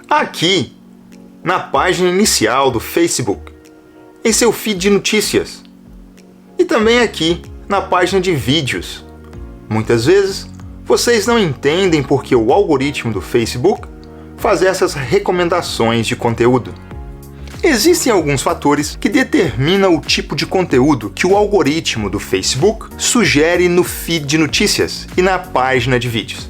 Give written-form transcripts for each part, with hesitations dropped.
Aqui, na página inicial do Facebook, em seu feed de notícias, e também aqui na página de vídeos. Muitas vezes, vocês não entendem porque o algoritmo do Facebook faz essas recomendações de conteúdo. Existem alguns fatores que determinam o tipo de conteúdo que o algoritmo do Facebook sugere no feed de notícias e na página de vídeos.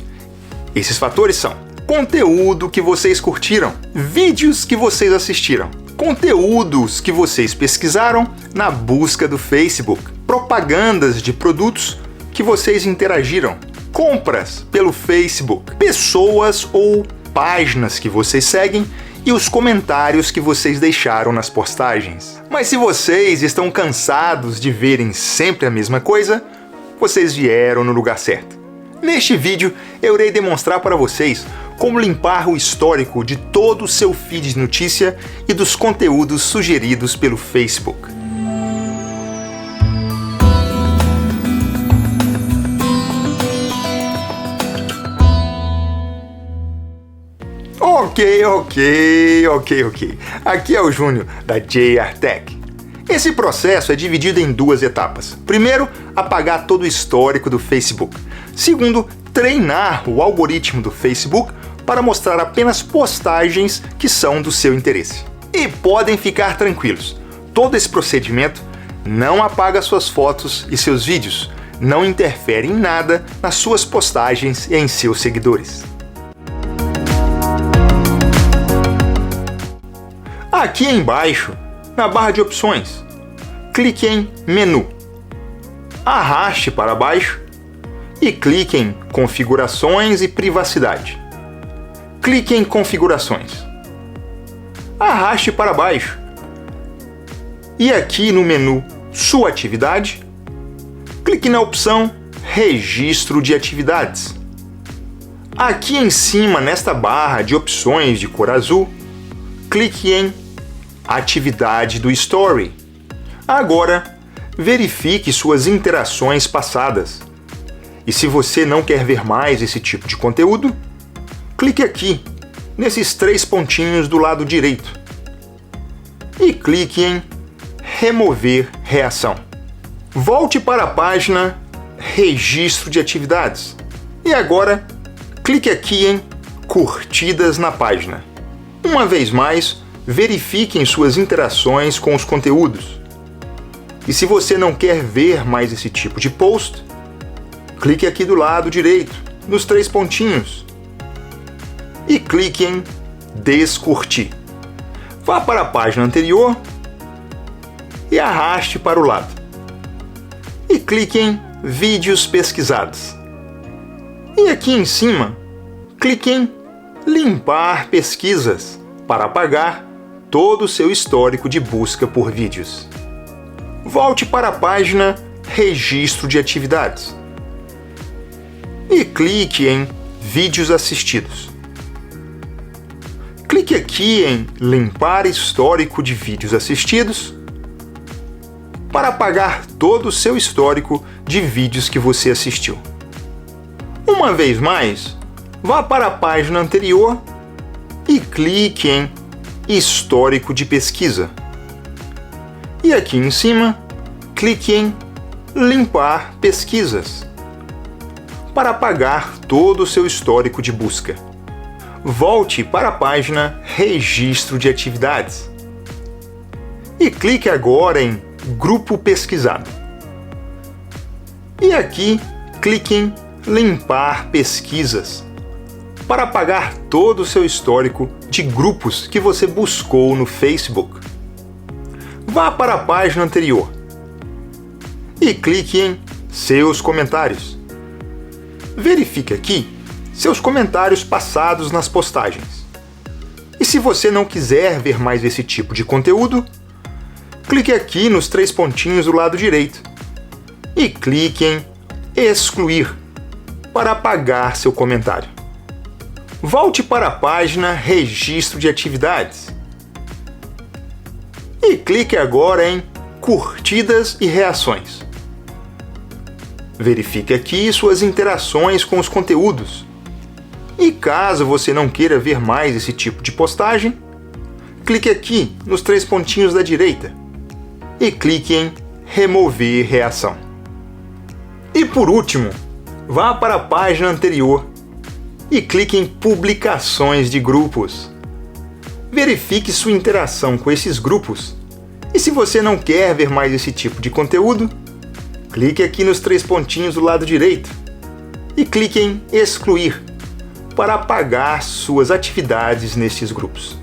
Esses fatores são conteúdo que vocês curtiram, vídeos que vocês assistiram, conteúdos que vocês pesquisaram na busca do Facebook, propagandas de produtos que vocês interagiram, compras pelo Facebook, pessoas ou páginas que vocês seguem e os comentários que vocês deixaram nas postagens. Mas se vocês estão cansados de verem sempre a mesma coisa, vocês vieram no lugar certo. Neste vídeo, eu irei demonstrar para vocês como limpar o histórico de todo o seu feed de notícia e dos conteúdos sugeridos pelo Facebook. Ok. Aqui é o Júnior, da JR Tech. Esse processo é dividido em duas etapas. Primeiro, apagar todo o histórico do Facebook. Segundo, treinar o algoritmo do Facebook para mostrar apenas postagens que são do seu interesse. E podem ficar tranquilos, todo esse procedimento não apaga suas fotos e seus vídeos, não interfere em nada nas suas postagens e em seus seguidores. Aqui embaixo, na barra de opções, clique em Menu, arraste para baixo e clique em Configurações e Privacidade. Clique em Configurações, arraste para baixo e aqui no menu Sua Atividade, clique na opção Registro de Atividades. Aqui em cima, nesta barra de opções de cor azul, clique em Atividade do Story. Agora, verifique suas interações passadas. E se você não quer ver mais esse tipo de conteúdo, clique aqui, nesses três pontinhos do lado direito. E clique em Remover reação. Volte para a página Registro de Atividades. E agora, clique aqui em Curtidas na página. Uma vez mais, verifiquem suas interações com os conteúdos. E se você não quer ver mais esse tipo de post, clique aqui do lado direito, nos três pontinhos, e clique em Descurtir. Vá para a página anterior e arraste para o lado. E clique em Vídeos pesquisados. E aqui em cima, clique em Limpar pesquisas para apagar todo o seu histórico de busca por vídeos. Volte para a página Registro de Atividades e clique em Vídeos assistidos. Clique aqui em Limpar histórico de vídeos assistidos para apagar todo o seu histórico de vídeos que você assistiu. Uma vez mais, vá para a página anterior e clique em Histórico de pesquisa. E aqui em cima, clique em Limpar pesquisas para apagar todo o seu histórico de busca. Volte para a página Registro de Atividades e clique agora em Grupo pesquisado. E aqui, clique em Limpar pesquisas para apagar todo o seu histórico de grupos que você buscou no Facebook. Vá para a página anterior e clique em Seus comentários. Verifique aqui seus comentários passados nas postagens. E se você não quiser ver mais esse tipo de conteúdo, clique aqui nos três pontinhos do lado direito e clique em Excluir para apagar seu comentário. Volte para a página Registro de Atividades e clique agora em Curtidas e Reações. Verifique aqui suas interações com os conteúdos. E caso você não queira ver mais esse tipo de postagem, clique aqui nos 3 pontinhos da direita e clique em remover reação. E por último, vá para a página anterior e clique em publicações de grupos. Verifique sua interação com esses grupos e se você não quer ver mais esse tipo de conteúdo, clique aqui nos 3 pontinhos do lado direito e clique em excluir para apagar suas atividades nestes grupos.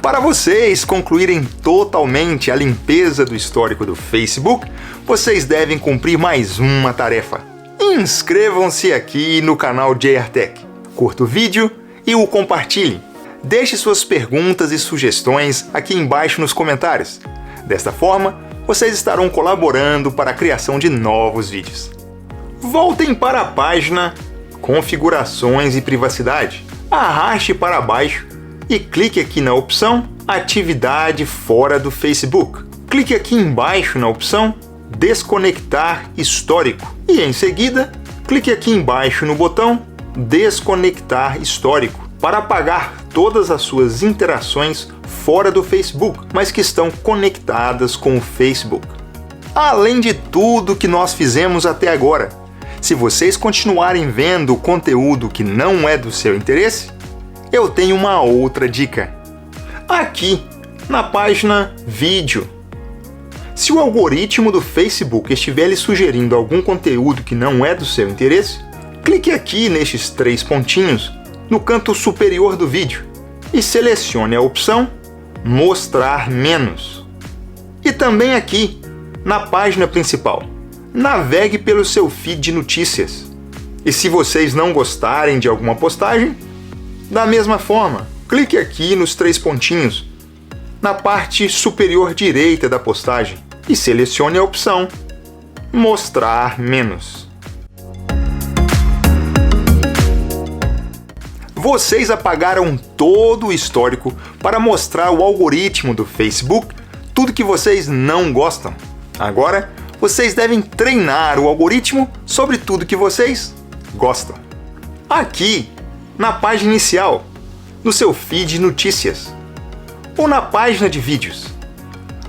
Para vocês concluírem totalmente a limpeza do histórico do Facebook, vocês devem cumprir mais uma tarefa. Inscrevam-se aqui no canal JRTech, curta o vídeo e o compartilhem. Deixe suas perguntas e sugestões aqui embaixo nos comentários. Desta forma, vocês estarão colaborando para a criação de novos vídeos. Voltem para a página Configurações e Privacidade. Arraste para baixo e clique aqui na opção Atividade fora do Facebook. Clique aqui embaixo na opção Desconectar histórico e em seguida clique aqui embaixo no botão Desconectar histórico para apagar todas as suas interações fora do Facebook, mas que estão conectadas com o Facebook. Além de tudo que nós fizemos até agora, se vocês continuarem vendo conteúdo que não é do seu interesse, eu tenho uma outra dica. Aqui, na página Vídeo. Se o algoritmo do Facebook estiver lhe sugerindo algum conteúdo que não é do seu interesse, clique aqui nestes 3 pontinhos no canto superior do vídeo e selecione a opção Mostrar menos. E também aqui, na página principal, navegue pelo seu feed de notícias. E se vocês não gostarem de alguma postagem, da mesma forma, clique aqui nos 3 pontinhos na parte superior direita da postagem e selecione a opção Mostrar menos. Vocês apagaram todo o histórico para mostrar ao algoritmo do Facebook tudo que vocês não gostam. Agora, vocês devem treinar o algoritmo sobre tudo que vocês gostam. Aqui, na página inicial, no seu feed de notícias ou na página de vídeos.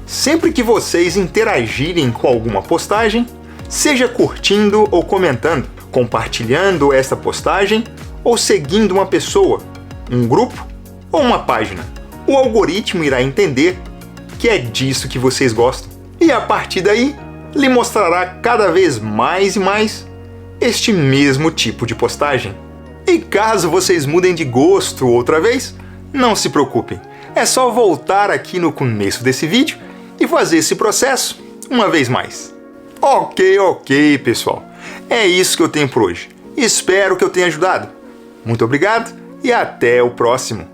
Sempre que vocês interagirem com alguma postagem, seja curtindo ou comentando, compartilhando esta postagem ou seguindo uma pessoa, um grupo ou uma página, o algoritmo irá entender que é disso que vocês gostam e a partir daí lhe mostrará cada vez mais e mais este mesmo tipo de postagem. E caso vocês mudem de gosto outra vez, não se preocupem, é só voltar aqui no começo desse vídeo e fazer esse processo uma vez mais. Ok, pessoal, é isso que eu tenho por hoje. Espero que eu tenha ajudado. Muito obrigado e até o próximo.